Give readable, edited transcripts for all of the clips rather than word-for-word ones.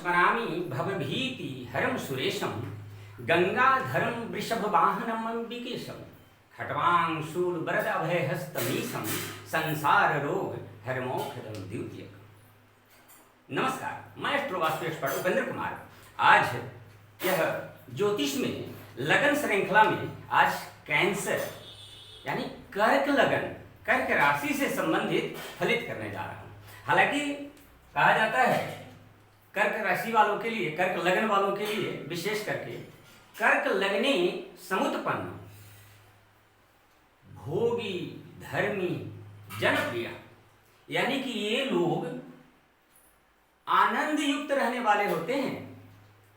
स्मरामि भवभीति हरं सुरेशं गंगाधरं वृषभवाहनम् अम्बिकेशं खट्वांशूल वरद अभयहस्तमीशं संसार रोग हरमौखदं द्वितीयकम्। नमस्कार, मैं एस्ट्रोवास्तु एक्सपर्ट उपेंद्र कुमार। आज यह ज्योतिष में लगन श्रृंखला में आज कैंसर यानी कर्क लगन, कर्क राशि से संबंधित फलित करने जा रहा हूँ। हालांकि कहा जाता है कर्क राशि वालों के लिए, कर्क लगन वालों के लिए विशेष करके कर्क लगने समुत्पन्न भोगी धर्मी जनप्रिय, यानी कि ये लोग आनंद युक्त रहने वाले होते हैं।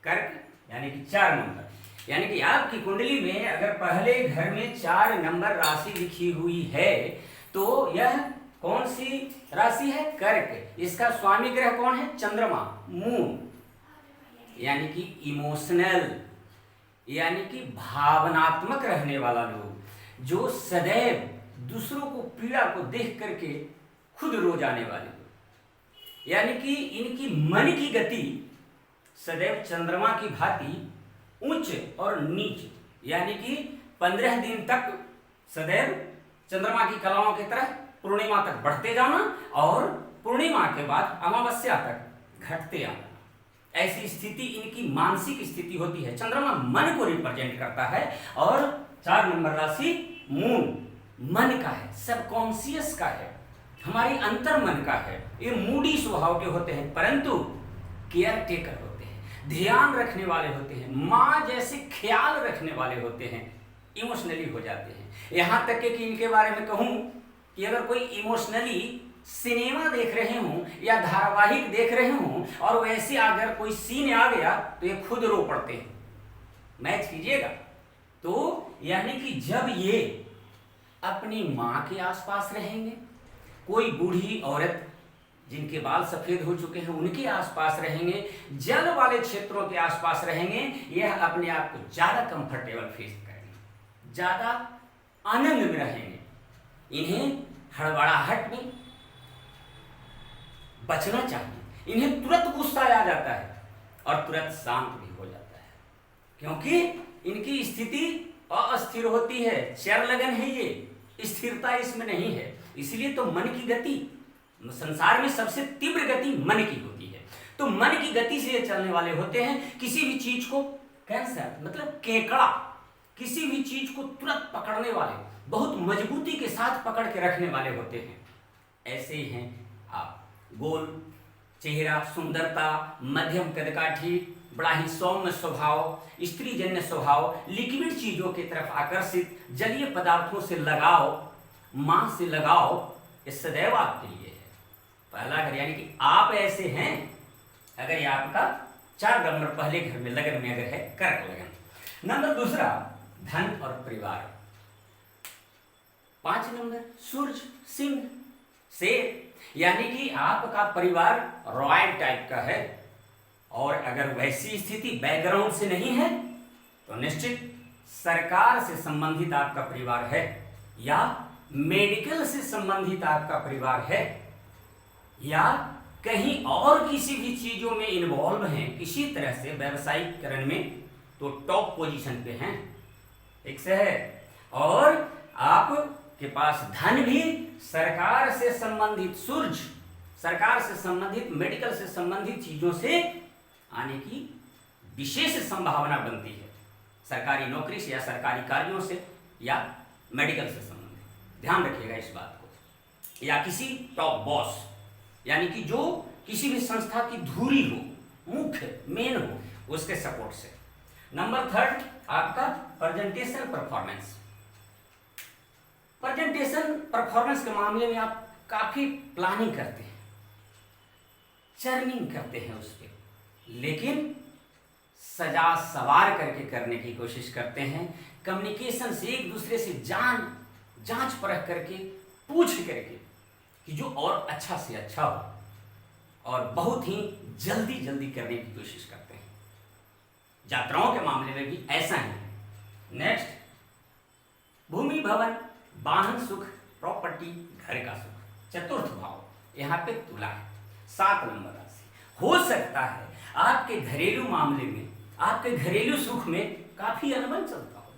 कर्क यानी कि 4 नंबर, यानी कि आपकी कुंडली में अगर पहले घर में 4 नंबर राशि लिखी हुई है तो यह कौन सी राशि है? कर्क। इसका स्वामी ग्रह कौन है? चंद्रमा, मून। यानी कि इमोशनल, यानी कि भावनात्मक रहने वाला लोग, जो सदैव दूसरों को पीड़ा को देख करके खुद रो जाने वाले लोग, यानी कि इनकी मन की गति सदैव चंद्रमा की भांति उच्च और नीच, यानी कि 15 दिन तक सदैव चंद्रमा की कलाओं की तरह पूर्णिमा तक बढ़ते जाना और पूर्णिमा के बाद अमावस्या तक घटते आना। ऐसी स्थिति इनकी मानसिक स्थिति होती है। चंद्रमा मन को रिप्रेजेंट करता है और 4 नंबर राशि मून मन का है, सबकॉन्शियस का है, हमारी अंतर मन का है। ये मूडी स्वभाव के होते हैं, परंतु केयर टेकर होते हैं, ध्यान रखने वाले होते हैं, माँ जैसे ख्याल रखने वाले होते हैं, इमोशनली हो जाते हैं। यहाँ तक कि इनके बारे में कहूँ कि अगर कोई इमोशनली सिनेमा देख रहे हों या धारावाहिक देख रहे हों और वैसे अगर कोई सीन आ गया तो ये खुद रो पड़ते हैं। मैच कीजिएगा। तो यानी कि जब ये अपनी माँ के आसपास रहेंगे, कोई बूढ़ी औरत जिनके बाल सफेद हो चुके हैं उनके आसपास रहेंगे, जल वाले क्षेत्रों के आसपास रहेंगे, यह अपने आप को ज़्यादा कंफर्टेबल फील करेंगे, ज़्यादा आनंद में रहेंगे। इन्हें हड़बड़ाहट में बचना चाहिए। इन्हें तुरंत गुस्सा आ जाता है और तुरंत शांत भी हो जाता है, क्योंकि इनकी स्थिति अस्थिर होती है। चर लगन है ये, स्थिरता इसमें नहीं है। इसलिए तो मन की गति, संसार में सबसे तीव्र गति मन की होती है। तो मन की गति से ये चलने वाले होते हैं। किसी भी चीज को कैंसर मतलब केकड़ा, किसी भी चीज को तुरंत पकड़ने वाले, बहुत मजबूती के साथ पकड़ के रखने वाले होते हैं। ऐसे ही हैं आप। गोल चेहरा, सुंदरता, मध्यम कदकाठी, बड़ा ही सौम्य स्वभाव, स्त्रीजन्य स्वभाव, लिक्विड चीजों की तरफ आकर्षित, जलीय पदार्थों से लगाव, मां से लगाव, ये सदैव आपके लिए है। पहला घर, यानी कि आप ऐसे हैं अगर ये आपका 4 नंबर पहले घर में लगन में अगर है कर्क लगन। नंबर दूसरा धन और परिवार। 5 नंबर सूर्य, सिंह, शेर, यानी कि आपका परिवार रॉयल टाइप का है। और अगर वैसी स्थिति बैकग्राउंड से नहीं है तो निश्चित सरकार से संबंधित आपका परिवार है, या मेडिकल से संबंधित आपका परिवार है, या कहीं और किसी भी चीजों में इन्वॉल्व हैं, किसी तरह से व्यावसायिकरण में, तो टॉप पोजीशन पे हैं। ठीक से है। और आपके पास धन भी सरकार से संबंधित, सूर्य सरकार से संबंधित, मेडिकल से संबंधित चीजों से आने की विशेष संभावना बनती है। सरकारी नौकरी से या सरकारी कार्यों से या मेडिकल से संबंधित, ध्यान रखिएगा इस बात को। या किसी टॉप बॉस, यानी कि जो किसी भी संस्था की धुरी हो, मुख्य मेन हो, उसके सपोर्ट से। नंबर 3 आपका प्रेजेंटेशन परफॉर्मेंस। प्रेजेंटेशन परफॉर्मेंस के मामले में आप काफी प्लानिंग करते हैं, चर्निंग करते हैं उस पर, लेकिन सजा सवार करके करने की कोशिश करते हैं। कम्युनिकेशन से एक दूसरे से जांच परख करके, पूछ करके कि जो और अच्छा से अच्छा हो, और बहुत ही जल्दी जल्दी करने की कोशिश करते हैं। यात्राओं के मामले में भी ऐसा ही। नेक्स्ट भूमि, भवन, वाहन सुख, प्रॉपर्टी, घर का सुख। चतुर्थ भाव यहाँ पे तुला है, 7 नंबर राशि। हो सकता है आपके घरेलू मामले में, आपके घरेलू सुख में काफी अनबन चलता हो,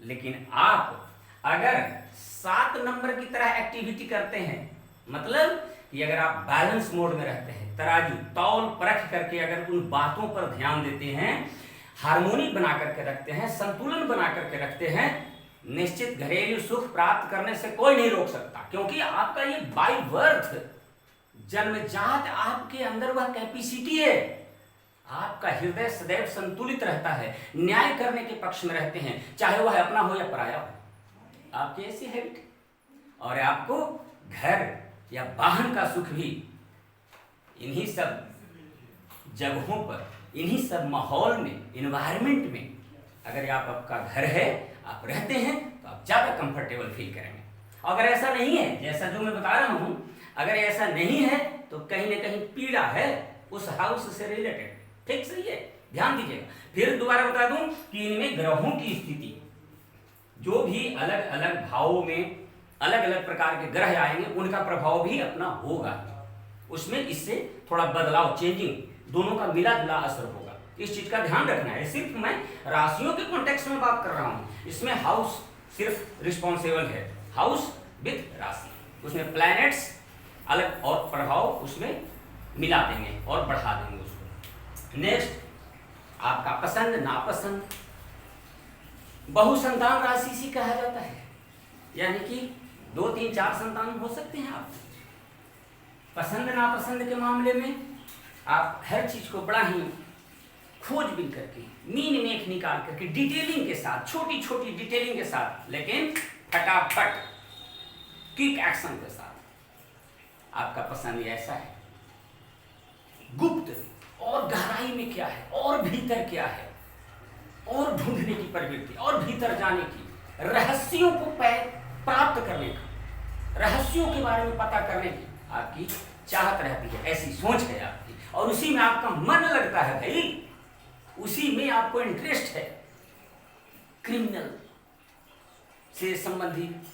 लेकिन आप अगर 7 नंबर की तरह एक्टिविटी करते हैं, मतलब कि अगर आप बैलेंस मोड में रहते हैं, तराजू तौल परख करके अगर उन बातों पर ध्यान देते हैं, हार्मोनी बना करके रखते हैं, संतुलन बना करके रखते हैं, निश्चित घरेलू सुख प्राप्त करने से कोई नहीं रोक सकता, क्योंकि आपका ये बाय बर्थ, जन्मजात आपके अंदर वह कैपेसिटी है। आपका हृदय सदैव संतुलित रहता है, न्याय करने के पक्ष में रहते हैं, चाहे वह अपना हो या पराया हो। आपकी ऐसी हैबिट, और आपको घर या वाहन का सुख भी इन्हीं सब जगहों पर, इन्हीं सब माहौल में, इन्वायरमेंट में, अगर आप आपका घर है, आप रहते हैं, तो आप ज्यादा कंफर्टेबल फील करेंगे। अगर ऐसा नहीं है, जैसा जो मैं बता रहा हूं, अगर ऐसा नहीं है तो कहीं ना कहीं पीड़ा है उस हाउस से रिलेटेड। ठीक, सही है, ध्यान दीजिएगा। फिर दोबारा बता दूं कि इनमें ग्रहों की स्थिति, जो भी अलग अलग भावों में अलग अलग प्रकार के ग्रह आएंगे, उनका प्रभाव भी अपना होगा, उसमें इससे थोड़ा बदलाव, चेंजिंग, दोनों का मिला जुला असर होगा। इस चीज का ध्यान रखना है। सिर्फ मैं राशियों के कॉन्टेक्स्ट में बात कर रहा हूं, इसमें हाउस सिर्फ रिस्पॉन्सिबल है, हाउस विद राशि, उसमें प्लैनेट्स अलग और प्रभाव उसमें मिला देंगे और बढ़ा देंगे उसको। नेक्स्ट, आपका पसंद नापसंद, बहुसंतान राशि से कहा जाता है, यानी कि 2, 3, 4 संतान हो सकते हैं आप। पसंद नापसंद के मामले में आप हर चीज को बड़ा ही खोजबीन करके, मीन मेख निकाल करके, डिटेलिंग के साथ, छोटी छोटी डिटेलिंग के साथ, लेकिन फटाफट क्विक एक्शन के साथ, आपका पसंद ऐसा है। गुप्त और गहराई में क्या है, और भीतर क्या है, और ढूंढने की प्रवृत्ति, और भीतर जाने की, रहस्यों को प्राप्त करने का, रहस्यों के बारे में पता करने की आपकी चाहत रहती है, ऐसी सोच है आपकी, और उसी में आपका मन लगता है भाई, उसी में आपको इंटरेस्ट है। क्रिमिनल से संबंधित,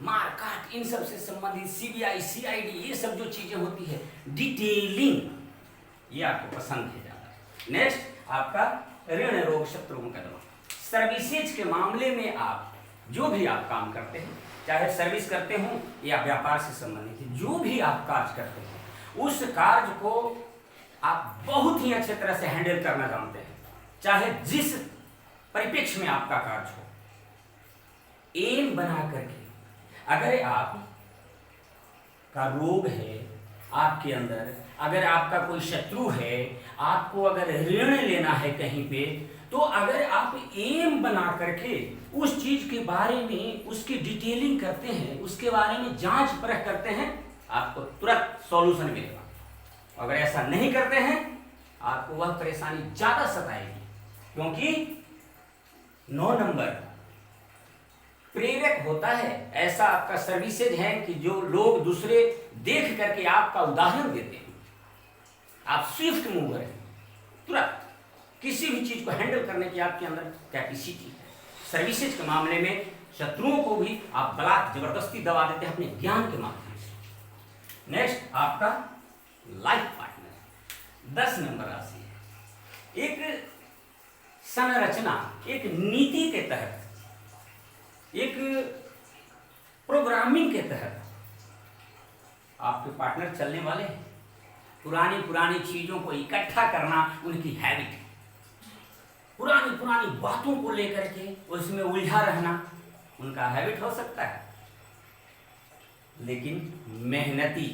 मारकाट, इन सब से संबंधित, सीबीआई, सीआईडी, ये सब जो चीजें होती है, डिटेलिंग, ये आपको पसंद है ज्यादा। नेक्स्ट, आपका ऋण रोग शत्रु मुकदमा, सर्विसेज के मामले में आप जो भी आप काम करते हैं, चाहे सर्विस करते हो या व्यापार से संबंधित, जो भी आप कार्य करते हैं, उस कार्य को आप बहुत ही अच्छे तरह से हैंडल करना जानते हैं, चाहे जिस परिप्रेक्ष्य में आपका कार्य हो। एम बना करके, अगर आप का रोग है आपके अंदर, अगर आपका कोई शत्रु है, आपको अगर ऋण लेना है कहीं पे, तो अगर आप एम बना करके उस चीज के बारे में उसकी डिटेलिंग करते हैं, उसके बारे में जांच परख करते हैं, आपको तुरंत सॉल्यूशन मिलेगा। अगर ऐसा नहीं करते हैं, आपको वह परेशानी ज्यादा सताएगी, क्योंकि 9 नंबर प्रेरक होता है। ऐसा आपका सर्विसेज है कि जो लोग दूसरे देख करके आपका उदाहरण देते हैं। आप स्विफ्ट मूवर हैं, तुरंत किसी भी चीज को हैंडल करने की आपके अंदर कैपेसिटी है। सर्विसेज के मामले में शत्रुओं को भी आप बलात् जबरदस्ती दबा देते हैं अपने ज्ञान के माध्यम से। नेक्स्ट, आपका लाइफ पार्टनर 10 नंबर राशि है। एक संरचना, एक नीति के तहत, एक प्रोग्रामिंग के तहत आपके पार्टनर चलने वाले हैं। पुरानी पुरानी चीजों को इकट्ठा करना उनकी हैबिट है। पुरानी पुरानी बातों को लेकर के उसमें उलझा रहना उनका हैबिट हो सकता है, लेकिन मेहनती,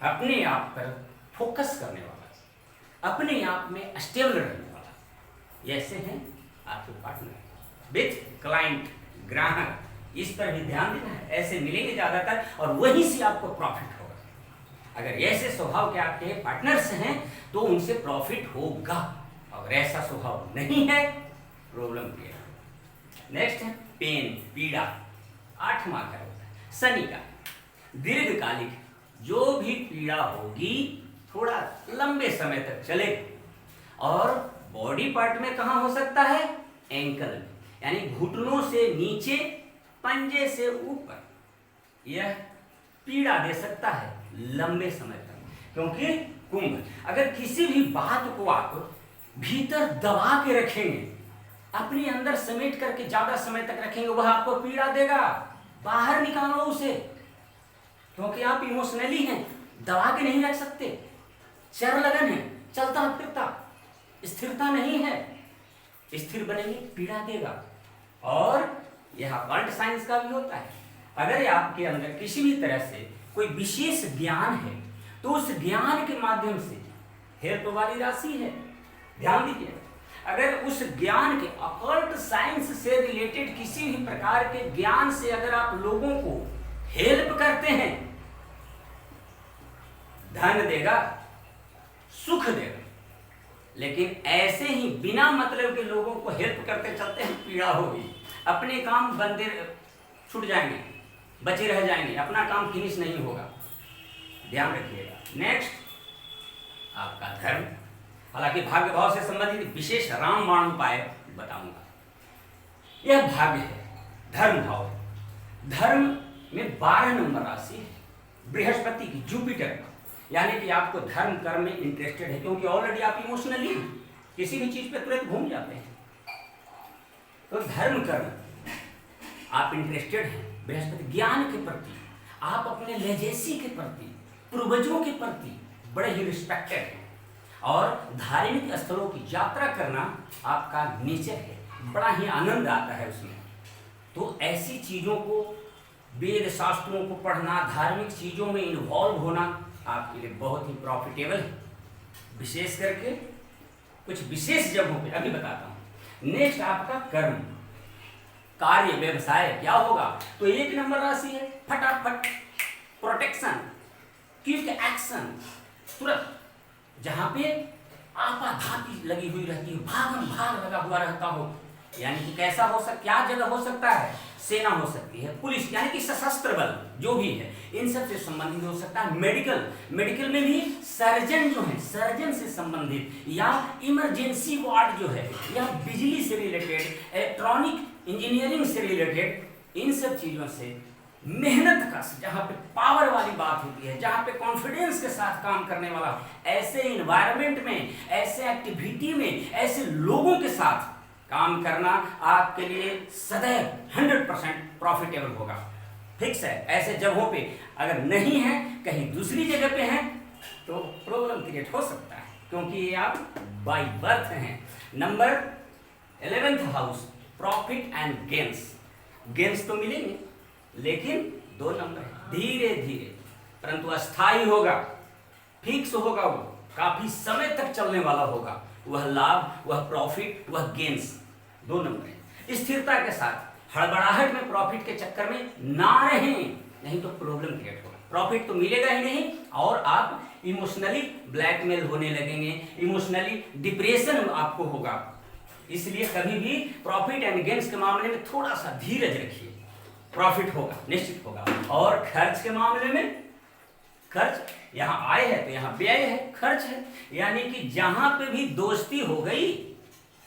अपने आप पर फोकस करने वाला, अपने आप में स्टेबल रहने वाला, ऐसे हैं आपके पार्टनर। विथ क्लाइंट, ग्राहक, इस पर भी ध्यान देना है। ऐसे मिलेंगे ज्यादातर और वहीं से आपको प्रॉफिट होगा। अगर ऐसे स्वभाव के आपके पार्टनर्स हैं तो उनसे प्रॉफिट होगा, अगर ऐसा स्वभाव नहीं है, प्रॉब्लम क्लियर। नेक्स्ट है पेन, पीड़ा, 8वां घर होता है शनि का। दीर्घकालिक, जो भी पीड़ा होगी थोड़ा लंबे समय तक चलेगा। और बॉडी पार्ट में कहां हो सकता है? एंकल, यानी घुटनों से नीचे, पंजे से ऊपर, यह पीड़ा दे सकता है लंबे समय तक, क्योंकि कुंभ। अगर किसी भी बात को आप भीतर दबा के रखेंगे, अपने अंदर समेट करके ज्यादा समय तक रखेंगे, वह आपको पीड़ा देगा। बाहर निकालो उसे, क्योंकि आप इमोशनली हैं, दबा के नहीं रख सकते। चर लगन है, चलता फिरता, स्थिरता नहीं है। स्थिर बनेंगे, पीड़ा देगा। और यह क्वांट साइंस का भी होता है। अगर आपके अंदर किसी भी तरह से कोई विशेष ज्ञान है, तो उस ज्ञान के माध्यम से हेल्प वाली राशि है। ध्यान दीजिए, अगर उस ज्ञान के अकल्ट साइंस से रिलेटेड किसी भी प्रकार के ज्ञान से अगर आप लोगों को हेल्प करते हैं, धन देगा, सुख देगा। लेकिन ऐसे ही बिना मतलब के लोगों को हेल्प करते चलते हैं, पीड़ा होगी। अपने काम बंदे छूट जाएंगे, बचे रह जाएंगे, अपना काम फिनिश नहीं होगा। ध्यान रखिएगा। नेक्स्ट आपका धर्म। हालांकि भाग्य भाव से संबंधित विशेष रामबाण उपाय बताऊंगा। यह भाग्य है, धर्म भाव है। धर्म में 12 नंबर राशि है, बृहस्पति की, जुपिटर का। यानी कि आपको धर्म कर्म में इंटरेस्टेड है, क्योंकि ऑलरेडी आप इमोशनली किसी भी चीज पे तुरंत घूम जाते हैं। तो धर्म कर्म आप इंटरेस्टेड हैं। बृहस्पति ज्ञान के प्रति, आप अपने लेजेसी के प्रति, पूर्वजों के प्रति बड़े ही रिस्पेक्टेड हैं। और धार्मिक स्थलों की यात्रा करना आपका नेचर है, बड़ा ही आनंद आता है उसमें। तो ऐसी चीजों को, वेद शास्त्रों को पढ़ना, धार्मिक चीजों में इन्वॉल्व होना आपके लिए बहुत ही प्रॉफिटेबल है। विशेष करके कुछ विशेष जगहों पे अभी बताता हूं। नेक्स्ट आपका कर्म, कार्य, व्यवसाय क्या होगा? तो 1 नंबर राशि है, फटाफट प्रोटेक्शन, क्विक एक्शन, तुरंत। जहां पे आपाधापी लगी हुई रहती है, भागम भाग लगा हुआ रहता हो। यानी कि कैसा हो सकता, क्या जगह हो सकता है? सेना हो सकती है, पुलिस यानी कि सशस्त्र बल जो भी है, इन सब से संबंधित हो सकता है। मेडिकल में भी सर्जन जो है, सर्जन से संबंधित, या इमरजेंसी वार्ड जो है, या बिजली से रिलेटेड, इलेक्ट्रॉनिक इंजीनियरिंग से रिलेटेड, इन सब चीजों से मेहनत का, जहां पे पावर वाली बात होती है, जहां पे कॉन्फिडेंस के साथ काम करने वाला, ऐसे इन्वायरमेंट में, ऐसे एक्टिविटी में, ऐसे लोगों के साथ काम करना आपके लिए सदैव 100% प्रॉफिटेबल होगा। फिक्स है। ऐसे जगहों पे अगर नहीं है, कहीं दूसरी जगह पे हैं, तो प्रॉब्लम क्रिएट हो सकता है, क्योंकि ये आप बाय बर्थ हैं। Number 11th house, profit and gains तो मिलेंगे, लेकिन 2 नंबर है, धीरे धीरे, परंतु अस्थायी होगा, फिक्स होगा, वो काफी समय तक चलने वाला होगा। वह लाभ, वह प्रॉफिट, वह गेन्स 2 नंबर है। स्थिरता के साथ, हड़बड़ाहट में प्रॉफिट के चक्कर में ना रहें, नहीं तो प्रॉब्लम क्रिएट होगा। प्रॉफिट तो मिलेगा ही नहीं, और आप इमोशनली ब्लैकमेल होने लगेंगे, इमोशनली डिप्रेशन आपको होगा। इसलिए कभी भी प्रॉफिट एंड गेन्स के मामले में थोड़ा सा धीरज रखिए, प्रॉफिट होगा, निश्चित होगा। और खर्च के मामले में, खर्च यहाँ आय है तो यहाँ व्यय है, खर्च है। यानी कि जहां पे भी दोस्ती हो गई,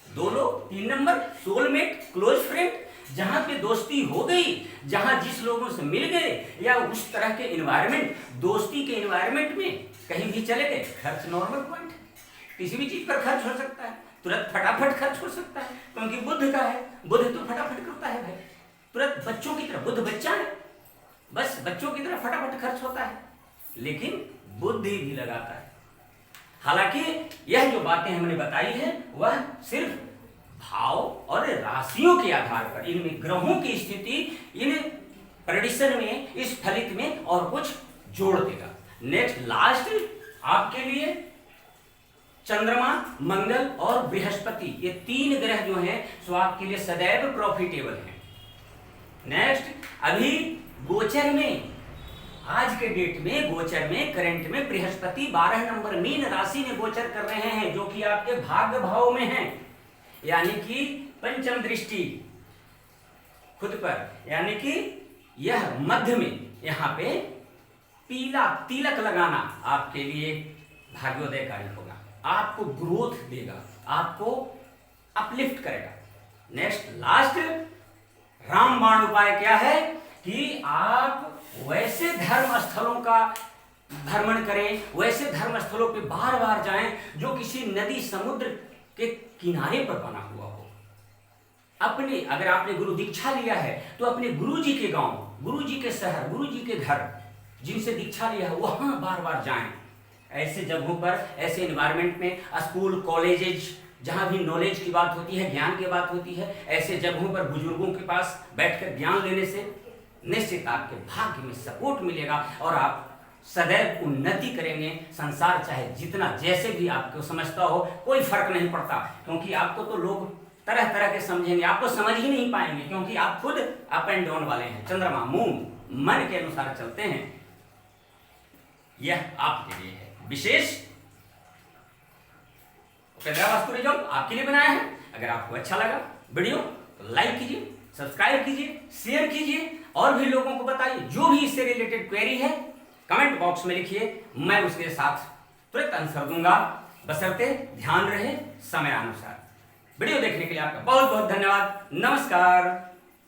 2 लोग, 3 नंबर, सोलमेट, क्लोज फ्रेंड, जहां पे दोस्ती हो गई, जहां जिस लोगों से मिल गए, या उस तरह के इन्वायरमेंट, दोस्ती के इन्वायरमेंट में कहीं भी चले गए, खर्च नॉर्मल पॉइंट है। किसी भी चीज पर खर्च हो सकता है, तुरंत फटाफट खर्च हो सकता है, क्योंकि बुध का है, बुध तो फटाफट करता है भाई, तुरंत बच्चों की तरह, बुध बच्चा है, बस बच्चों की तरह फटाफट खर्च होता है, लेकिन बुद्धि भी लगाता है। हालांकि यह जो बातें हमने बताई है, वह सिर्फ भाव और राशियों के आधार पर, इनमें ग्रहों की स्थिति इन प्रेडिक्शन में, इस फलित में और कुछ जोड़ देगा। नेक्स्ट लास्ट आपके लिए चंद्रमा, मंगल और बृहस्पति, ये 3 ग्रह जो हैं सो आपके लिए सदैव प्रॉफिटेबल हैं। नेक्स्ट अभी गोचर में, आज के डेट में गोचर में, करंट में बृहस्पति 12 नंबर मीन राशि में गोचर कर रहे हैं, जो कि आपके भाग्य भाव में है। यानी कि पंचम दृष्टि खुद पर, यानी कि यह मध्य में, यहाँ पे पीला तिलक लगाना आपके लिए भाग्योदयकारी होगा, आपको ग्रोथ देगा, आपको अपलिफ्ट करेगा। नेक्स्ट लास्ट रामबाण उपाय क्या है कि आप वैसे धर्म स्थलों का भ्रमण करें, वैसे धर्म स्थलों पे बार बार जाएं जो किसी नदी समुद्र के किनारे पर बना हुआ हो। अपने अगर आपने गुरु दीक्षा लिया है तो अपने गुरु जी के गांव, गुरु जी के शहर, गुरु जी के घर जिनसे दीक्षा लिया है वहां बार बार जाएं। ऐसे जगहों पर, ऐसे एनवायरनमेंट में, स्कूल कॉलेजेज जहां भी नॉलेज की बात होती है, ज्ञान की बात होती है, ऐसे जगहों पर बुजुर्गों के पास बैठकर ज्ञान लेने से निश्चित आपके भाग्य में सपोर्ट मिलेगा और आप सदैव उन्नति करेंगे। संसार चाहे जितना जैसे भी आपको समझता हो, कोई फर्क नहीं पड़ता, क्योंकि आपको तो लोग तरह तरह के समझेंगे, आपको समझ ही नहीं पाएंगे, क्योंकि आप खुद अप एंड डाउन वाले हैं। चंद्रमा मून मन के अनुसार चलते हैं। यह आपके लिए है विशेष वास्तुरिज्म आपके लिए बनाया है। अगर आपको अच्छा लगा वीडियो तो लाइक कीजिए, सब्सक्राइब कीजिए, शेयर कीजिए और भी लोगों को बताइए। जो भी इससे रिलेटेड क्वेरी है कमेंट बॉक्स में लिखिए, मैं उसके साथ तुरंत आंसर दूंगा, बशर्ते ध्यान रहे समय अनुसार। वीडियो देखने के लिए आपका बहुत बहुत धन्यवाद। नमस्कार।